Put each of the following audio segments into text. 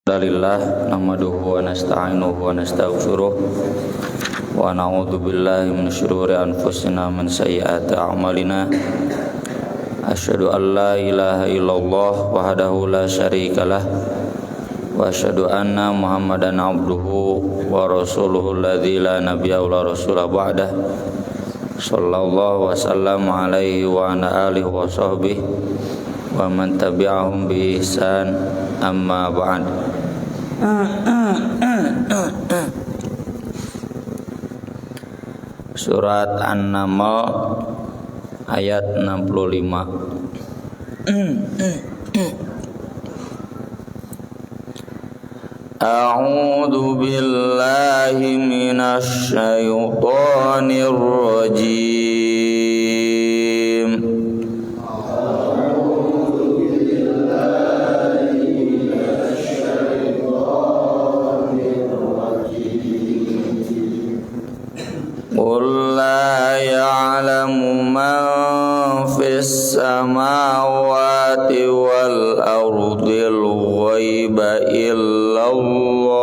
Alhamdulillah nahmaduhu wa nasta'inuhu wa nastaghfiruh wa na'udzu billahi min syururi anfusina min sayyiati a'malina asyhadu an la ilaha illallah wahdahu la syarikalah wa asyhadu anna muhammadan abduhu wa rasuluhu alladzi la nabiyya wa la rasula ba'dah sallallahu wa sallam alaihi wa ala alihi wa sahbihi wa man tabi'ahum bi ihsan amma ba'd. Surat An-Naml ayat 65. A'udzu billahi minasy syaithanir rajim. Qul la ya'lamu man fis samawati wal ardil ghaiba illallah.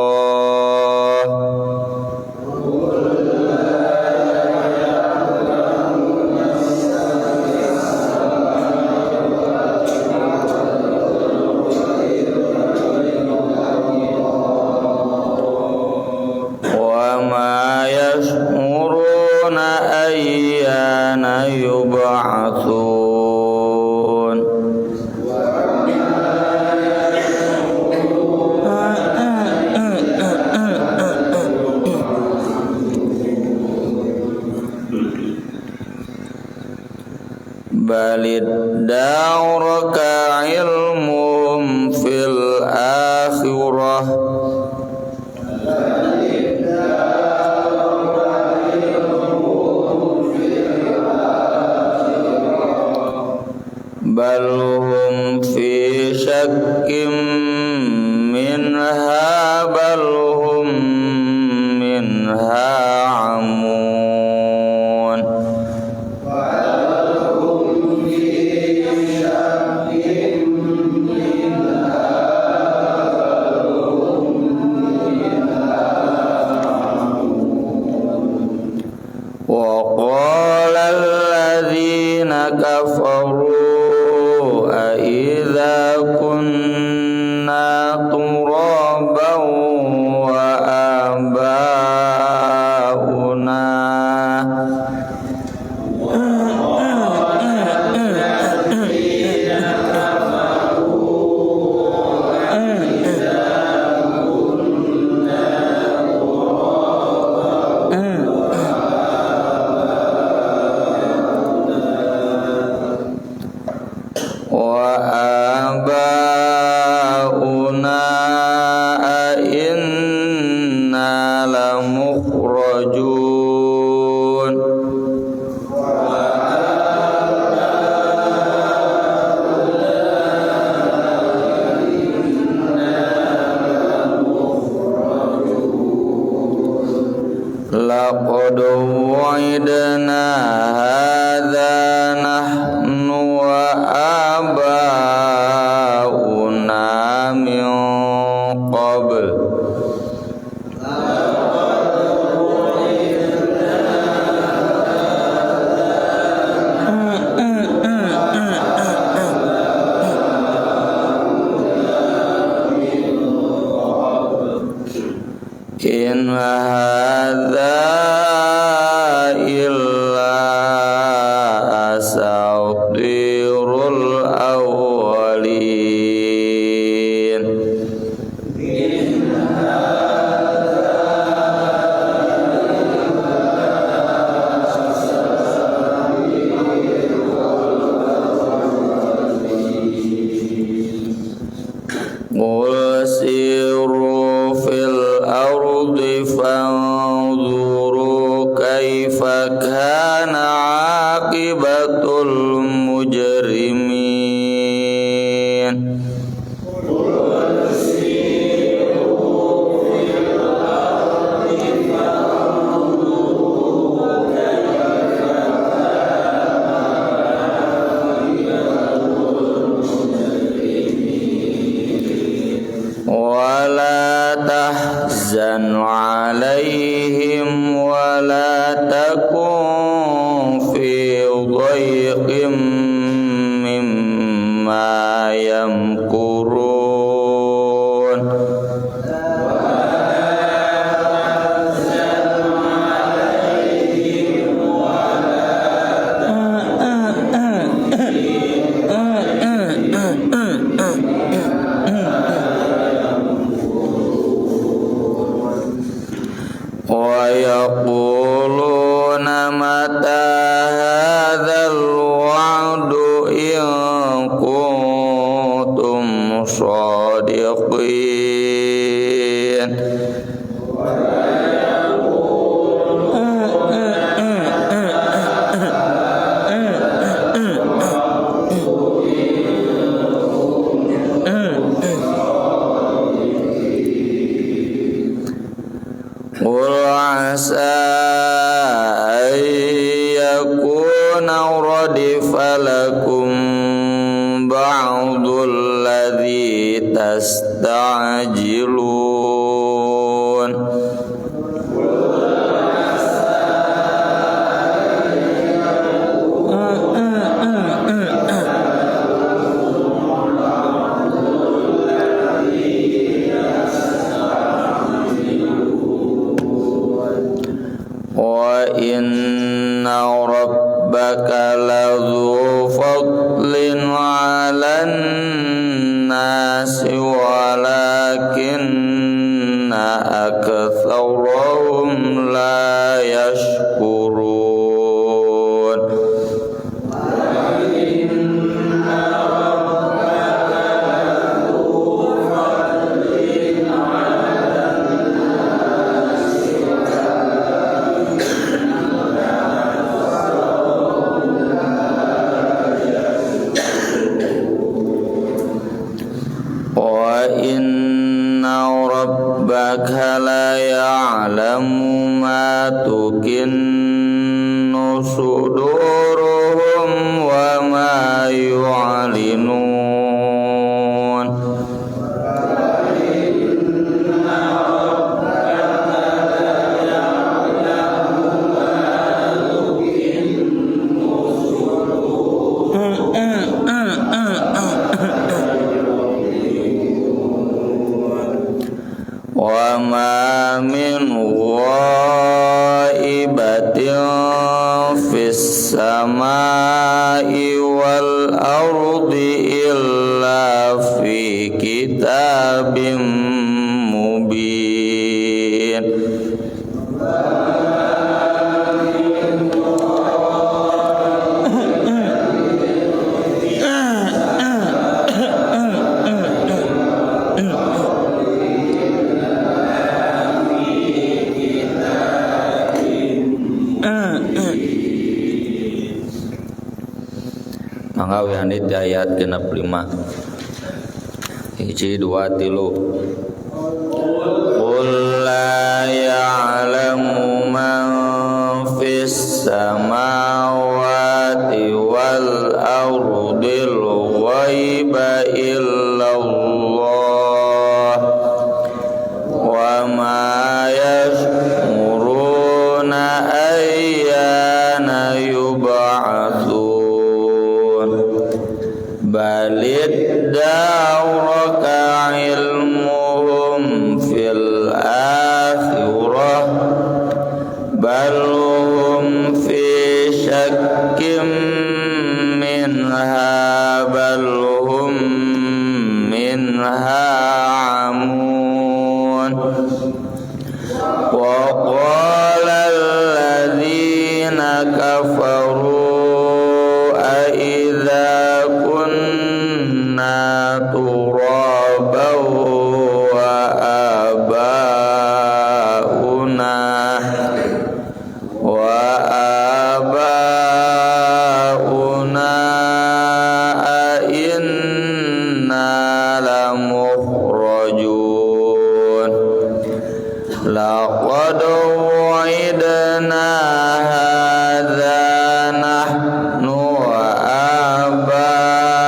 Wa ma yash'uruna ayyana yub'atsun. Balid da'uraka ilmuhum fil akhirah. Balhum fi syakkim minha balhum minha amun. Wa qala alladhina kafaru أَإِذَا كُنَّا تُرَابًا وَآبَاؤُنَا أَإِنَّا لَمُخْرَجُونَ. لَقَدْ وُعِدْنَا هَذَا نَحْنُ وَآبَاؤُنَا مِنْ قَبْلُ in hadza illa asatirul awwalin. Qul siru fil ardi fanzuru kaifa kana aqibatul mujrimin. Wa ولا تحزن عليهم ولا تكن في ضيق مما يمكرون ويقولون متى هذا الوعد إن كنتم صادقين قل عسى أن يكون ردف لكم بعض الذي تستعجلون وإن ربك لذو فضل على الناس ولكن أكثرهم لا يشكرون وَإِنَّ رَبَّكَ لَيَعْلَمُ مَا تُكِنُّ صُدُورُهُمْ وَمَا يُعْلِنُونَ وَمَا مِنْ غَائِبَةٍ فِي السَّمَاءِ وَالْأَرْضِ إِلَّا فِي كِتَابٍ مُبِينٍ Mangga wihanit di ayat 65 hiji dua tilu Qul la ya'lamu man fis samawati wal ardil ghaiba illallah wa ma yash'uruna ayyana yub'atsun balid dawraka ilmuhum fil akhirah balhum fi syakkim minha balhum minha amun wa qala alladhina kafaru turaban wa abauna inna lamukhrajun laqad wa'idna hadza nahnu wa abauna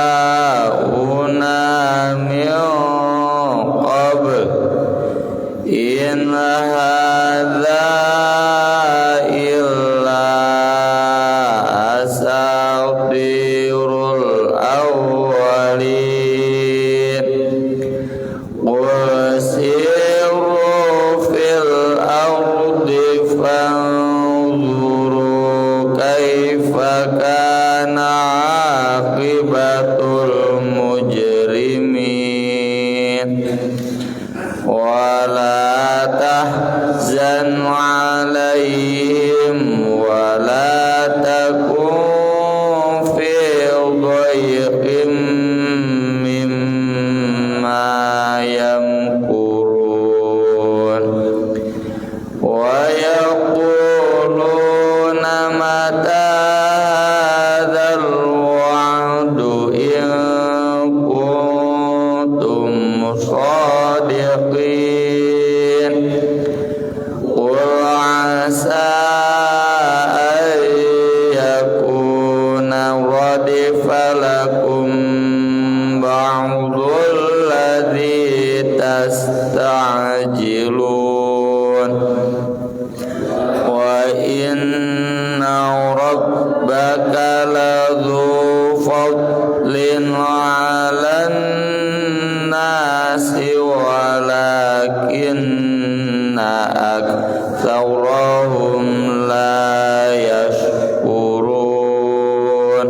min qabl in hadza illa asatirul awwalin qul siru fil ardi fanzuru kaifa kana aqibatul mujrimin wala tahzan alaihim wala takun fi dhayqin mimma yamkurun wa yaquluna mata hadzal wa'du in kuntum shadiqin qul asa an yakuna radifa lakum ba'dul ladzi tasta'jilun wa inna rabbaka ladzu fadlin 'alan nasi walakinna aktsarahum la yashkurun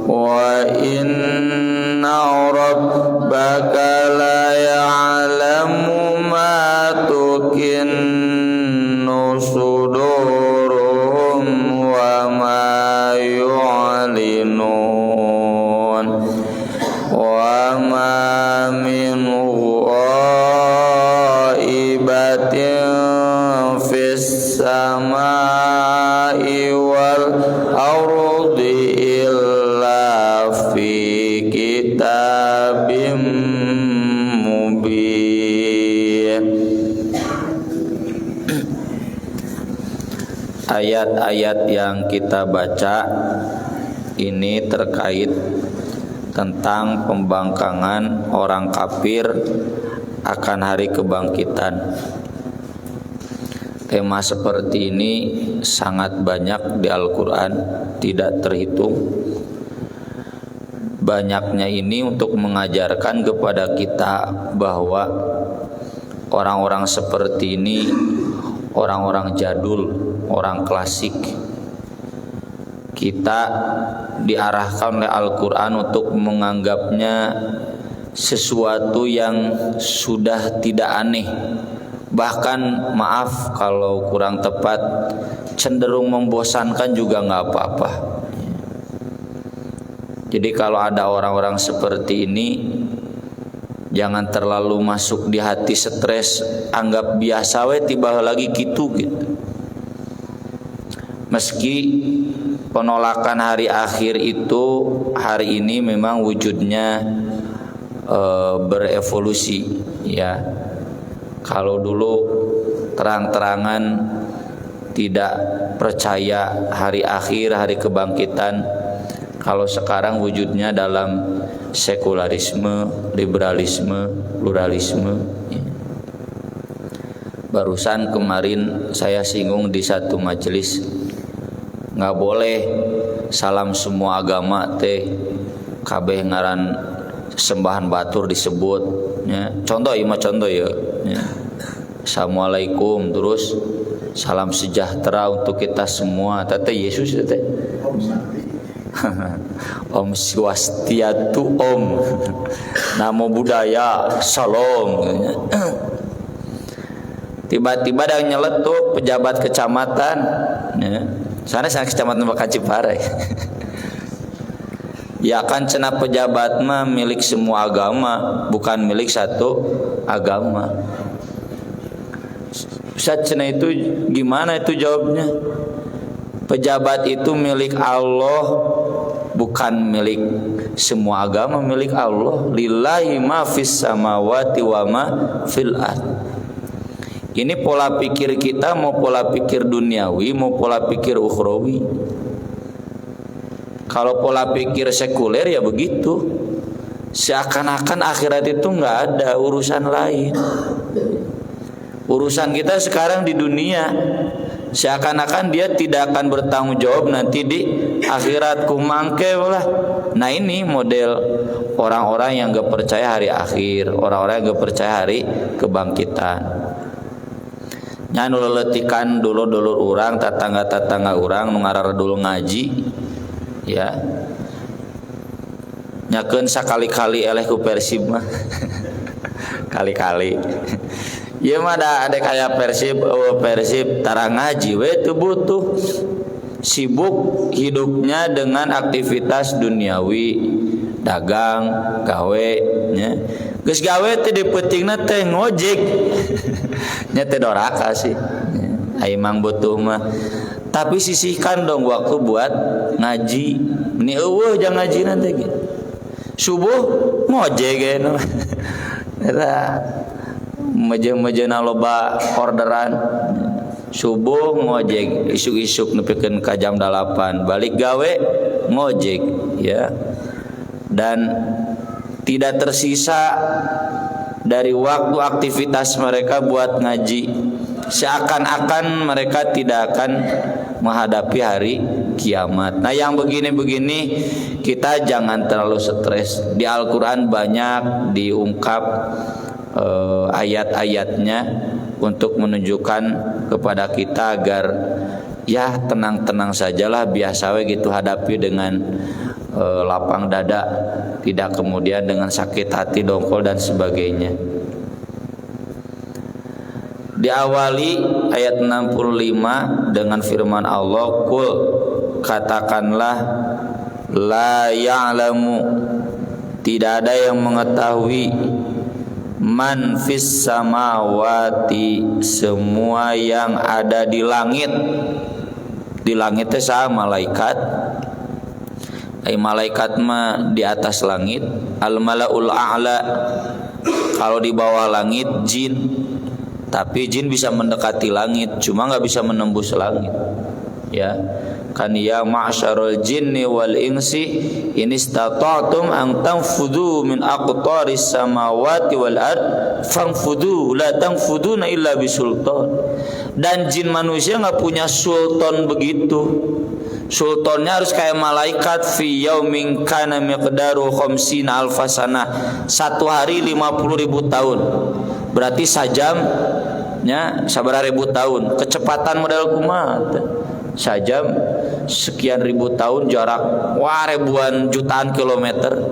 wa inna rabbaka la ya'lamu ma tukinnu suduruhum wa ma yu'linun wa ma min ghaibatin fis samai wal ardi illa fi kitabim mubin. Ayat-ayat yang kita baca ini terkait tentang pembangkangan orang kafir akan hari kebangkitan. Tema seperti ini sangat banyak di Al-Quran, tidak terhitung. Banyaknya ini untuk mengajarkan kepada kita bahwa orang-orang seperti ini orang-orang jadul, orang klasik. Kita diarahkan oleh Al-Quran untuk menganggapnya sesuatu yang sudah tidak aneh, bahkan maaf kalau kurang tepat, cenderung membosankan juga nggak apa-apa. Jadi kalau ada orang-orang seperti ini, jangan terlalu masuk di hati stres, anggap biasa we tiba lagi gitu. Meski penolakan hari akhir itu hari ini memang wujudnya berevolusi, ya. Kalau dulu terang-terangan tidak percaya hari akhir, hari kebangkitan, kalau sekarang wujudnya dalam sekularisme, liberalisme, pluralisme. Barusan kemarin saya singgung di satu majelis, nggak boleh salam semua agama teh kabeh ngaran sembahan batur disebut, ya. Contoh ya. Assalamualaikum, terus salam sejahtera untuk kita semua. Tete Yesus tete. Om Swastiatu Om. Namo Buddhaya, Salam. Tiba-tiba ada nyeletuk pejabat kecamatan, ya. Sana kecamatan Bakacipare. Ya kan cenah pejabat mah milik semua agama, bukan milik satu agama. Ustaz cenah itu gimana itu jawabnya? Pejabat itu milik Allah, bukan milik semua agama, milik Allah. Lillahi ma fis samawati wa ma fil ard. Ini pola pikir kita, mau pola pikir duniawi, mau pola pikir ukhrawi. Kalau pola pikir sekuler ya begitu, seakan-akan akhirat itu nggak ada urusan lain. Urusan kita sekarang di dunia, seakan-akan dia tidak akan bertanggung jawab nanti di akhirat kumangke lah. Nah ini model orang-orang yang gak percaya hari akhir, orang-orang yang gak percaya hari kebangkitan. Nyanu leletikan dulur-dulur orang, tetangga-tetangga orang nungarar dulu ngaji, ya. Nyakeun sakali-kali eleh ku Persib mah. Kali-kali. Ieu mah ada kayak Persib tara ngaji we teu butuh. Sibuk hidupnya dengan aktivitas duniawi, dagang, gawe nya. Geus gawe teh dipentingna teh ngojek. Nya teh doraka sih. Ai mang butuh mah. Tapi sisihkan dong waktu buat ngaji. Ini eueuh jang ngajina teh ge. Subuh ngojek ge. Eta meje-mejena loba orderan. Subuh ngojek, isuk-isuk nepikeun ka jam 8, balik gawe ngojek ya. Dan tidak tersisa dari waktu aktivitas mereka buat ngaji. Seakan-akan mereka tidak akan menghadapi hari kiamat. Nah, yang begini-begini kita jangan terlalu stres. Di Al-Qur'an banyak diungkap ayat-ayatnya untuk menunjukkan kepada kita agar ya tenang-tenang sajalah, biasa we gitu, hadapi dengan lapang dada, tidak kemudian dengan sakit hati, dongkol dan sebagainya. Diawali ayat 65 dengan firman Allah, "Qul," katakanlah, "la ya'lamu," tidak ada yang mengetahui, "man fis samawati," semua yang ada di langit. Di langit teh saha? Malaikat. Ai malaikat mah di atas langit. Al malaul a'la, kalau di bawah langit jin. Tapi jin bisa mendekati langit, cuma enggak bisa menembus langit. Ya. Kan ya ma'syarul jinni wal insi in istata'tum an tanfudu min aqtaris samawati wal ard fanfudu la tanfuduna illa bisultan. Dan jin manusia enggak punya sultan begitu. Sultannya harus kayak malaikat, fi yaumin kana miqdaru khamsina alfasana, satu hari 50.000 tahun. Berarti sajam nya sabaraha ribu tahun. Kecepatan model kumaha? Sajam sekian ribu tahun, jarak wah ribuan jutaan kilometer.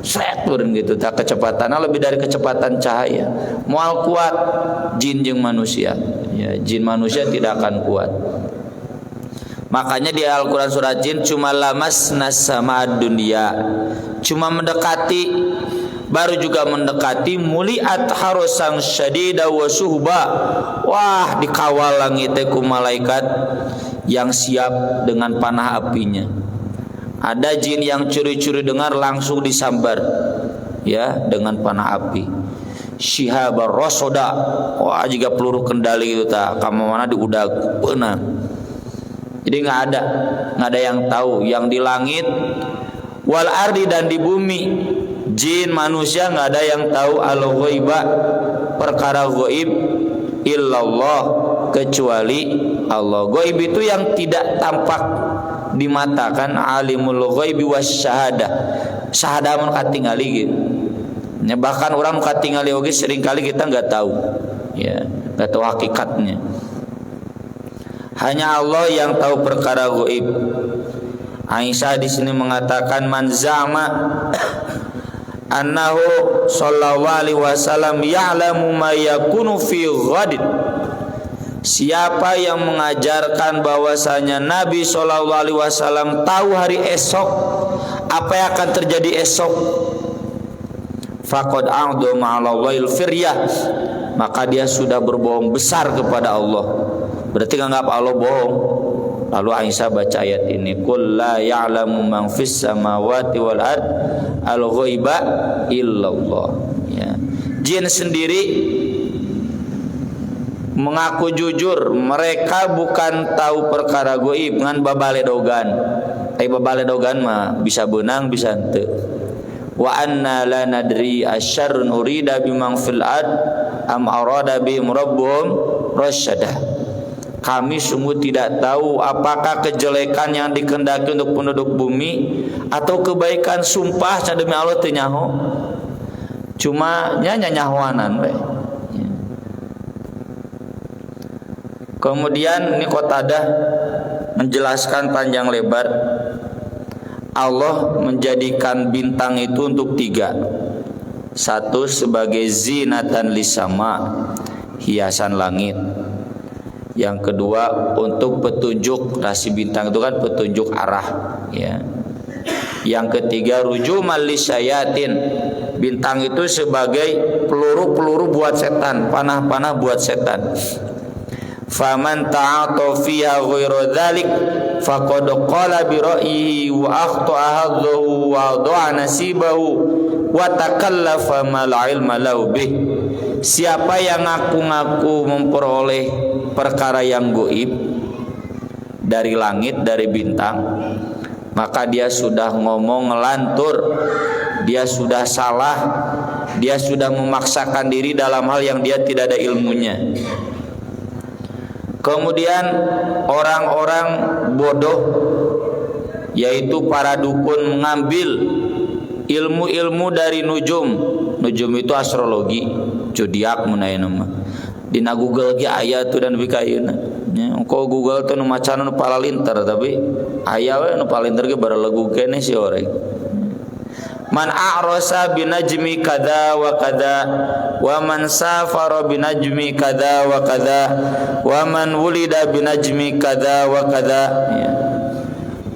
Sret turun gitu, tak kecepatannya lebih dari kecepatan cahaya. Moal kuat jin jeung manusia. Ya, jin manusia tidak akan kuat. Makanya di Al-Qur'an surat jin cuma lamasnas sama dunia, cuma mendekati, baru juga mendekati, muliat harusan syadida wa suhba. Wah, dikawal langit ku malaikat yang siap dengan panah apinya. Ada jin yang curi-curi dengar langsung disambar ya dengan panah api. Syihabar rasoda. Wah, jika peluru kendali itu tak kamu mana diudag benar. Jadi enggak ada yang tahu yang di langit wal ardi dan di bumi. Jin manusia enggak ada yang tahu al-ghaiba, perkara ghaib, illallah, kecuali Allah. Ghaib itu yang tidak tampak di mata, kan alimul ghaibi wasyahadah. Syahadah mun katingali gitu. Ya, bahkan orang katingali oge seringkali kita enggak tahu. Ya, enggak tahu hakikatnya. Hanya Allah yang tahu perkara ghaib. Aisyah di sini mengatakan, man zama annahu sallallahu alaihi wasallam ya'lamu ma yakunu fi ghadin. Siapa yang mengajarkan bahwasanya Nabi sallallahu alaihi wasallam tahu hari esok, apa yang akan terjadi esok, faqad a'dha ma'allahil firyah, maka dia sudah berbohong besar kepada Allah. Berarti nganggap Allah bohong. Lalu Aisyah baca ayat ini, qul la ya'lamu man fis samawati wal ard al-ghaiba illallah. Ya. Jin sendiri mengaku jujur mereka bukan tahu perkara ghaib ngan babaledogan. Babaledogan mah bisa beunang bisa henteu. Wa anna la nadri asyarrun urida bimang fil ard am arada bihim rabbuhum rasyada. Kami sungguh tidak tahu apakah kejelekan yang dikehendaki untuk penduduk bumi atau kebaikan. Sumpah demi Allah teu nyaho. Cuma nyahoanan we. Kemudian ini Qatadah menjelaskan panjang lebar, Allah menjadikan bintang itu untuk 3. Satu sebagai zinatan lisama, hiasan langit. Yang kedua untuk petunjuk, rasi bintang itu kan petunjuk arah, ya. Yang ketiga rujuman lisyayatin, bintang itu sebagai peluru-peluru buat setan, panah-panah buat setan. Faman ta'ata fiha ghairu dzalik faqad qala bi ra'yihi wa akhta'a haddahu wa da'a nasibahu wa takallafa ma la ilma lahu bih. Siapa yang ngaku-ngaku memperoleh perkara yang gaib dari langit, dari bintang, maka dia sudah ngomong ngelantur, dia sudah salah, dia sudah memaksakan diri dalam hal yang dia tidak ada ilmunya. Kemudian orang-orang bodoh, yaitu para dukun, mengambil ilmu-ilmu dari nujum. Nujum itu astrologi, zodiak munai nama. Dina Google ge aya tuh dan bikayeuna. Nya engko Google teh nu macana nu palalinter, tapi aya we nu palalinter ge barelegu keneh si orek. Man a'rasa binajmi kada wa kada wa man safara binajmi kada wa kada wa man wulida binajmi kada wa kada, ya.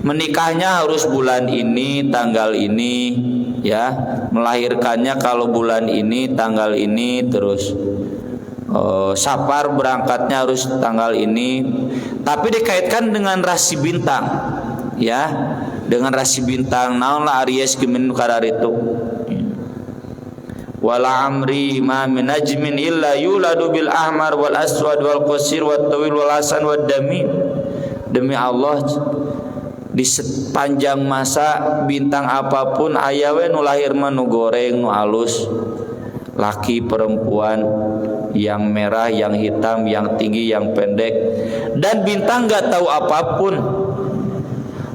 Menikahnya harus bulan ini, tanggal ini, ya. Melahirkannya kalau bulan ini, tanggal ini, terus safar berangkatnya harus tanggal ini, tapi dikaitkan dengan rasi bintang, ya. Dengan rasi bintang, naonlah Aries gemin kararitu. Wala amri ma min najmin illa yuladu bil ahmar wal aswad wal qasir wat tawil wal hasan wad damin. Demi Allah, di sepanjang masa bintang apapun aya we nu lahir mah nu goreng, nu alus, laki perempuan, yang merah, yang hitam, yang tinggi, yang pendek, dan bintang enggak tahu apapun.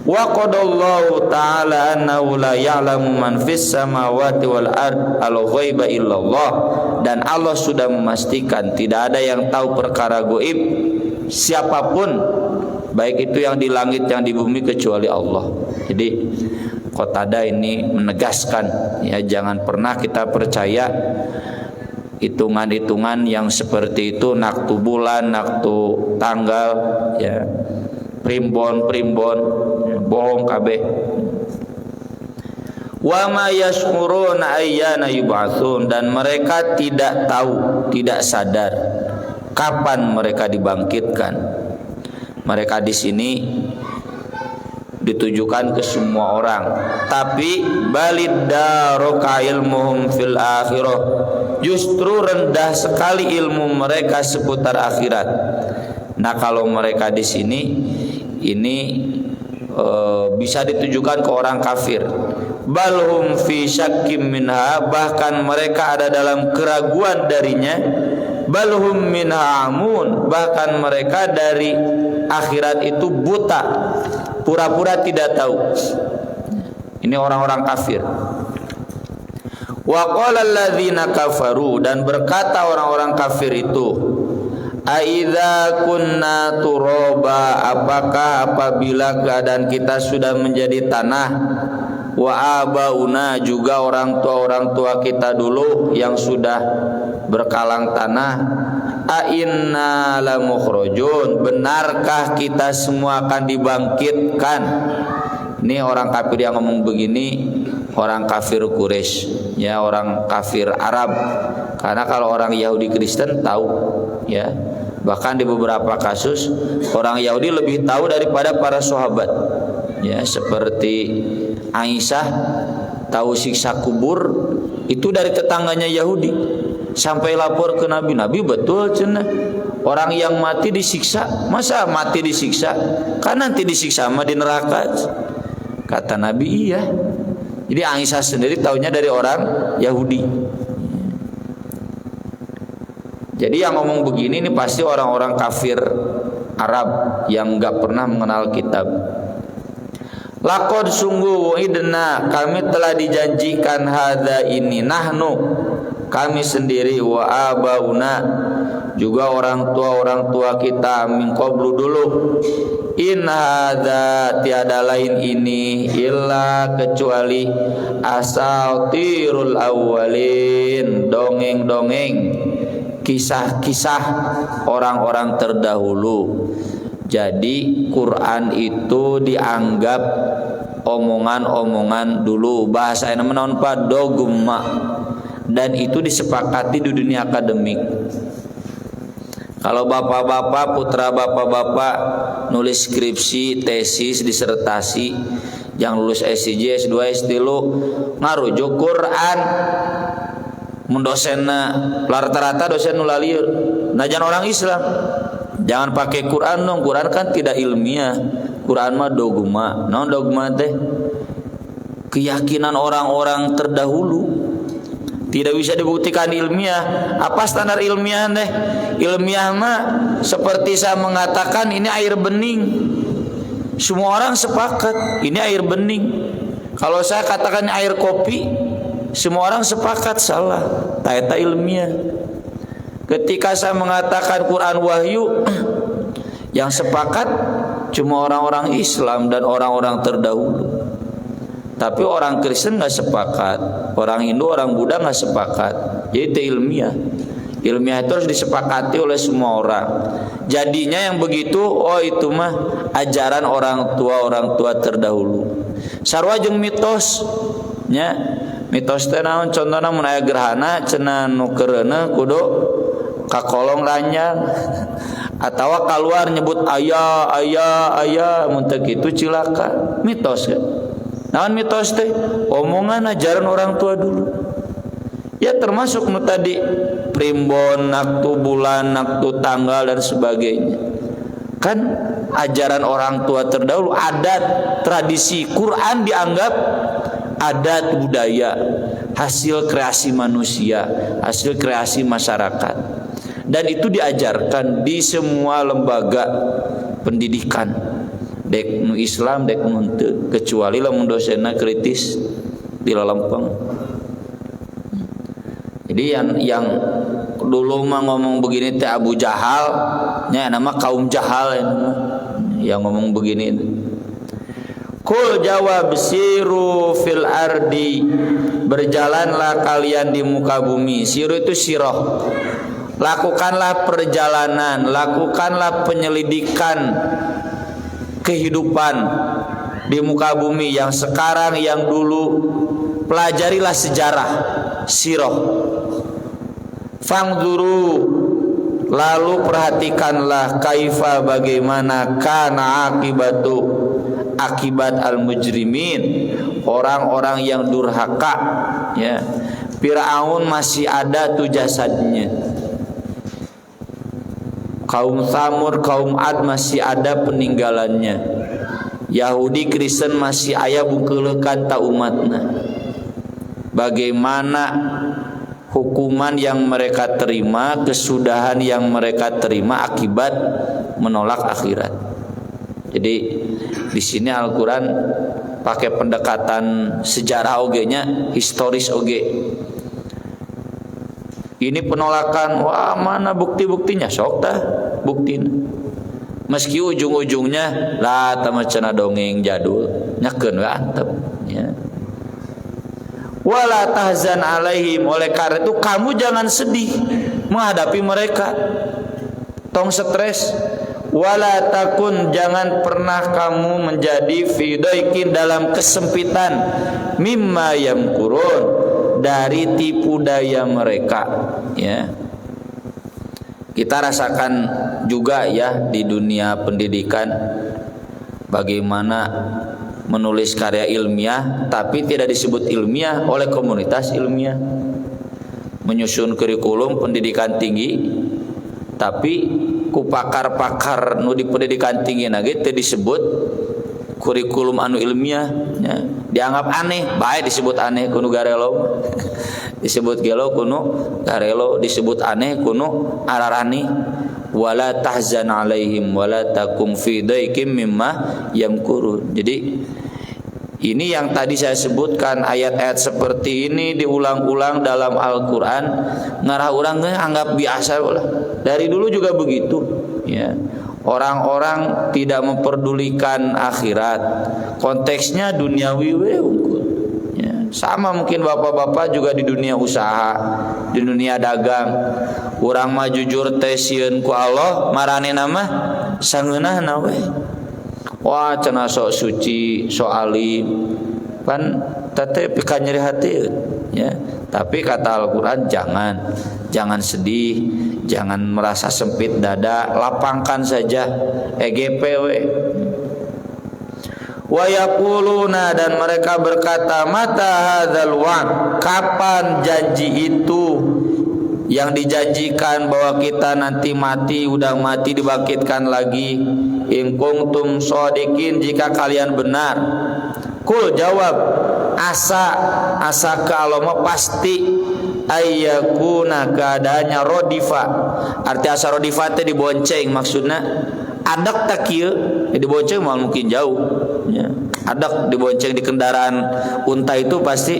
Wa qadallahu ta'ala annahu la ya'lamu man fis samawati wal ard al-ghaiba illallah, dan Allah sudah memastikan tidak ada yang tahu perkara gaib siapapun, baik itu yang di langit yang di bumi, kecuali Allah. Jadi Qatadah ini menegaskan, ya, jangan pernah kita percaya hitungan-hitungan yang seperti itu, naktu bulan, naktu tanggal, ya, primbon, bohong kabeh. Wa ma yash'uruna ayyana yub'atsun, dan mereka tidak tahu, tidak sadar kapan mereka dibangkitkan. Mereka di sini ditujukan ke semua orang, tapi balid daruka ilmuhum fil akhirah, justru rendah sekali ilmu mereka seputar akhirat. Nah, kalau mereka di sini ini bisa ditujukan ke orang kafir. Balhum fi syakkim minha, bahkan mereka ada dalam keraguan darinya. Balhum minha amun, bahkan mereka dari akhirat itu buta, pura-pura tidak tahu. Ini orang-orang kafir. Wa qala alladzina kafaru, dan berkata orang-orang kafir itu, aidza kunna turaba, apakah apabila keadaan kita sudah menjadi tanah, wa abauna, juga orang tua kita dulu yang sudah berkalang tanah, a inna lamukhrajun, benarkah kita semua akan dibangkitkan? Ini orang kafir yang ngomong begini, orang kafir Quraisy, ya, orang kafir Arab. Karena kalau orang Yahudi Kristen tahu, ya, bahkan di beberapa kasus orang Yahudi lebih tahu daripada para sahabat, ya, seperti Aisyah tahu siksa kubur itu dari tetangganya Yahudi, sampai lapor ke Nabi. Nabi, betul cenah orang yang mati disiksa? Masa mati disiksa? Kan nanti disiksa mah di neraka. Kata Nabi, iya. Jadi Aisyah sendiri tahunya dari orang Yahudi. Jadi yang ngomong begini ini pasti orang-orang kafir Arab yang nggak pernah mengenal kitab. Laqad sungguh idna kami telah dijanjikan hadza ini nahnu kami sendiri wa abauna juga orang tua kita min qablu dulu. In hadza tiada lain ini illa kecuali asatirul awwalin, dongeng-dongeng, kisah-kisah orang-orang terdahulu. Jadi Quran itu dianggap omongan-omongan dulu, bahasa yang menaun dogma, dan itu disepakati di dunia akademik. Kalau bapak-bapak, putra bapak-bapak nulis skripsi, tesis, disertasi, yang lulus S1, S2, S3 ngarujuk Quran. Mun dosenna rata-rata dosen nu lalieur, najan orang Islam. Jangan pakai Quran dong, Quran kan tidak ilmiah. Quran mah dogma. Naon dogma teh? Keyakinan orang-orang terdahulu. Tidak bisa dibuktikan ilmiah. Apa standar ilmiah teh? Ilmiah mah seperti saya mengatakan ini air bening. Semua orang sepakat ini air bening. Kalau saya katakan ini air kopi, semua orang sepakat salah. Eta ilmiah. Ketika saya mengatakan Quran wahyu, yang sepakat cuma orang-orang Islam dan orang-orang terdahulu. Tapi orang Kristen nggak sepakat, orang Hindu, orang Buddha nggak sepakat. Jadi itu ilmiah. Ilmiah itu harus disepakati oleh semua orang. Jadinya yang begitu, oh itu mah ajaran orang tua terdahulu. Sarua jeung mitos, nya mitos teh naon? Contohna mun aya gerhana, cenah nu keureuneun kudu kakolong ranjang, atawa keluar nyebut ayah, mun teu kitu cilaka. Mitos kan? Naon mitos teh? Omongan ajaran orang tua dulu. Ya termasuk nu tadi primbon, naktu bulan, naktu tanggal dan sebagainya. Kan ajaran orang tua terdahulu, adat, tradisi. Quran dianggap adat budaya, hasil kreasi manusia, hasil kreasi masyarakat. Dan itu diajarkan di semua lembaga pendidikan. Dek nu Islam, dek nu teu, kecuali lamun dosenna kritis di lalampang. Jadi yang dulu mah ngomong begini teh Abu Jahal, nya nama kaum jahal ya nama, yang ngomong begini. Kul jawab siru fil ardi, berjalanlah kalian di muka bumi. Siru itu siroh. Lakukanlah perjalanan, lakukanlah penyelidikan kehidupan di muka bumi yang sekarang, yang dulu. Pelajarilah sejarah, siroh. Fangzuru, lalu perhatikanlah kaifa, bagaimana kana akibat al-mujrimin, orang-orang yang durhaka, ya. Firaun masih ada tuh jasadnya. Kaum Tsamud, kaum Ad masih ada peninggalannya. Yahudi, Kristen masih aya bukeulekan ta umatna. Bagaimana hukuman yang mereka terima, kesudahan yang mereka terima akibat menolak akhirat. Jadi di sini Al-Qur'an pakai pendekatan sejarah oge-nya, historis oge. Ini penolakan, wah mana bukti-buktinya? Sok tah buktina. Meski ujung-ujungnya lah tamacana dongeng jadul, nyakeun we antep ya. Wala tahzan alaihim, oleh karena itu kamu jangan sedih menghadapi mereka. Tong stres. Wala takun, jangan pernah kamu menjadi fi daikin, dalam kesempitan, mimma yamkurun, dari tipu daya mereka, ya. Kita rasakan juga ya di dunia pendidikan bagaimana menulis karya ilmiah tapi tidak disebut ilmiah oleh komunitas ilmiah, menyusun kurikulum pendidikan tinggi tapi ku pakar-pakar nu di pendidikan tinggi nage teu disebut kurikulum anu ilmiah, ya. Dianggap aneh, bae disebut aneh ku nu garelo. disebut gelo kuno garelo, disebut aneh kuno ararani. Wala tahzan alaihim wala takum fi daikim mimma yamkurun. Jadi ini yang tadi saya sebutkan, ayat-ayat seperti ini diulang-ulang dalam Al-Quran. Ngarah orang anggap biasa lah. Dari dulu juga begitu ya. Orang-orang tidak memperdulikan akhirat, konteksnya duniawi ya. Sama mungkin bapak-bapak juga di dunia usaha, di dunia dagang. Urang mah jujur teh sieun ku Allah, marane nama sangeunahna we. Wah cenah sok suci, sok alim. Pan teh pika nyeri hati ya. Tapi kata Al-Qur'an jangan sedih, jangan merasa sempit dada, lapangkan saja EGP we. Wa yaquluna, dan mereka berkata, mata hadzal wa'd, kapan janji itu yang dijanjikan bahwa kita nanti mati, udah mati dibangkitkan lagi. In kuntum shodiqin, jika kalian benar. Kul, jawab, asa kalau pasti ayyakuna, keadaannya rodifa. Arti asa rodifa itu dibonceng, maksudnya adak tak kieu dibonceng mal mungkin jauh ya. Adak dibonceng di kendaraan unta itu pasti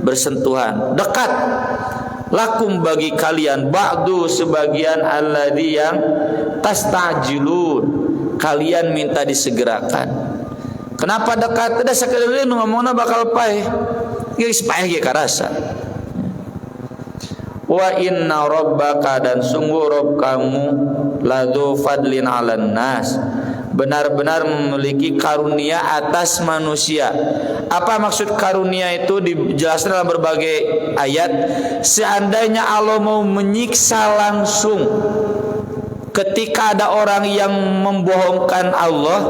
bersentuhan dekat. Lakum, bagi kalian, ba'du, sebagian, alladzi yang tastajilun, kalian minta disegerakan. Kenapa dekat? Tidak sekali ngomongna bakal paeh. Geus paeh ge karasa. Wa inna rabbaka, dan sungguh Rabb kamu, ladzu fadlin 'alan nas, benar-benar memiliki karunia atas manusia. Apa maksud karunia itu dijelaskan dalam berbagai ayat. Seandainya Allah mau menyiksa langsung, ketika ada orang yang membohongkan Allah,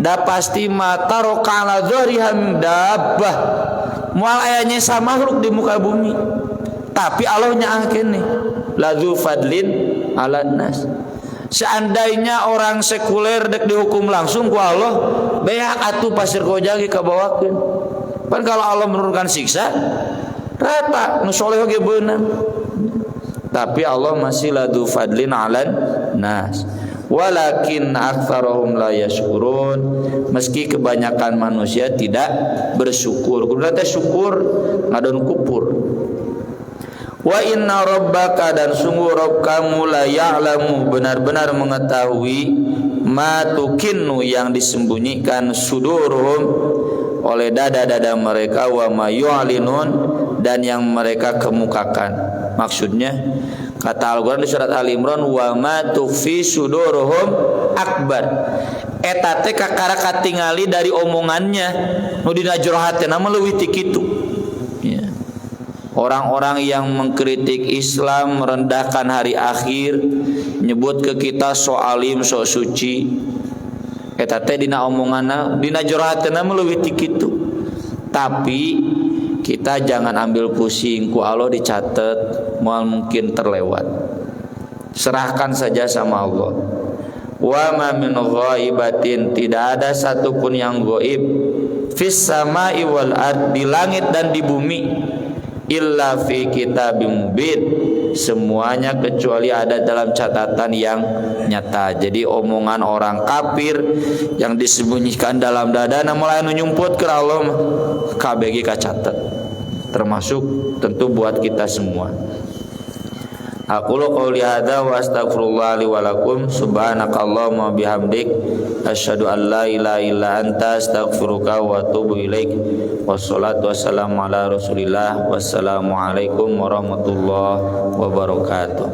dah pasti mata rokala dzariham dabbah, moal ayatnya sama makhluk di muka bumi. Tapi Allah nyaangkeun nih, ladzu fadlin 'alan nas. Seandainya orang sekuler dek dihukum langsung ku Allah, beak atuh pasir kojagi kabawakeun. Pan kalau Allah menurunkan siksa, rata nu soleh ge beunang. Tapi Allah masih ladzu fadlin 'alan nas. Walakin aktsarahum la yashkurun, meski kebanyakan manusia tidak bersyukur. Kudu teh syukur ngadon kupur. Wa inna rabbaka, dan sungguh Rabb kamu, la ya'lamu, benar-benar mengetahui, ma tukinnu, yang disembunyikan, suduruhum, oleh dada-dada mereka, wa ma yu'linun, dan yang mereka kemukakan. Maksudnya kata Al-Qur'an di surat Ali Imran, wa ma tukhfi suduruhum akbar. Eta teh kakara katingali dari omongannya nu dina jero hatena mah leuwih ti kitu. Orang-orang yang mengkritik Islam, merendahkan hari akhir, nyebut ke kita so alim, so suci, eta teh dina omonganna, dina jero hatena mah leuwih ti kitu. Tapi kita jangan ambil pusing, ku Allah dicatat, moal mungkin terlewat. Serahkan saja sama Allah. Wa ma min ghaibatin, tidak ada satupun yang gaib, fis samai wal ard, di langit dan di bumi, illa fi kitabim mubin, semuanya kecuali ada dalam catatan yang nyata. Jadi omongan orang kafir yang disembunyikan dalam dada, mulai nyumput ke Allah, KBG kacatat, termasuk tentu buat kita semua. Aqulu qouli hadza wa astaghfirullah li wa lakum, subhanakallahumma bihamdik, asyhadu an la ilaha illa anta, astaghfiruka wa atubu ilaik. Wassalatu wassalamu ala Rasulillah. Wassalamu alaikum warahmatullahi wabarakatuh.